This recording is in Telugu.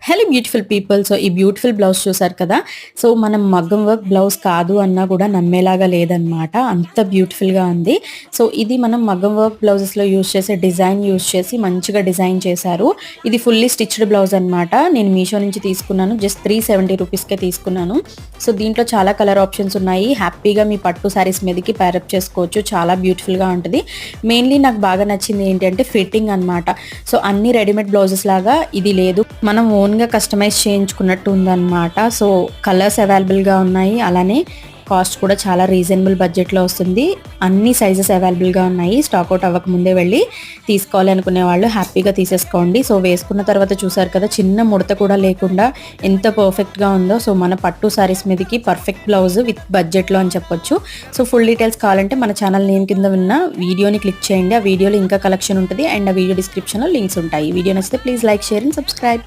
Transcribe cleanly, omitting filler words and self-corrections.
Hello beautiful people. సో ఈ బ్యూటిఫుల్ బ్లౌజ్ చూసారు కదా. సో మనం మగ్గం వర్క్ బ్లౌజ్ కాదు అన్నా కూడా నమ్మేలాగా లేదనమాట, అంత బ్యూటిఫుల్గా ఉంది. సో ఇది మనం మగ్గం వర్క్ బ్లౌజెస్లో యూజ్ చేసే డిజైన్ యూజ్ చేసి మంచిగా డిజైన్ చేశారు. ఇది ఫుల్లీ స్టిచ్డ్ బ్లౌజ్ అనమాట. నేను మీషో నుంచి తీసుకున్నాను, జస్ట్ 370 రూపీస్కే తీసుకున్నాను. సో దీంట్లో చాలా కలర్ ఆప్షన్స్ ఉన్నాయి. హ్యాపీగా మీ పట్టు శారీస్ మీదకి ప్యారప్ చేసుకోవచ్చు, చాలా బ్యూటిఫుల్గా ఉంటుంది. మెయిన్లీ నాకు బాగా నచ్చింది ఏంటంటే ఫిట్టింగ్ అనమాట. సో అన్ని రెడీమేడ్ బ్లౌజెస్ లాగా ఇది లేదు, మనం ఓన్గా కస్టమైజ్ చేయించుకున్నట్టు ఉందన్నమాట. సో కలర్స్ అవైలబుల్గా ఉన్నాయి, అలానే కాస్ట్ కూడా చాలా రీజనబుల్ బడ్జెట్లో వస్తుంది. అన్ని సైజెస్ అవైలబుల్గా ఉన్నాయి. స్టాక్అవుట్ అవ్వక ముందే వెళ్ళి తీసుకోవాలి అనుకునే వాళ్ళు హ్యాపీగా తీసేసుకోండి. సో వేసుకున్న తర్వాత చూసారు కదా, చిన్న ముడత కూడా లేకుండా ఎంత పర్ఫెక్ట్గా ఉందో. సో మన పట్టు శారీస్ మీదకి పర్ఫెక్ట్ బ్లౌజ్ విత్ బడ్జెట్లో అని చెప్పొచ్చు. సో ఫుల్ డీటెయిల్స్ కావాలంటే మన ఛానల్ నేమ్ కింద ఉన్న వీడియోని క్లిక్ చేయండి. ఆ వీడియోలో ఇంకా కలెక్షన్ ఉంటుంది అండ్ ఆ వీడియో డిస్క్రిప్షన్లో లింక్స్ ఉంటాయి. వీడియో నచ్చితే please like, share and subscribe.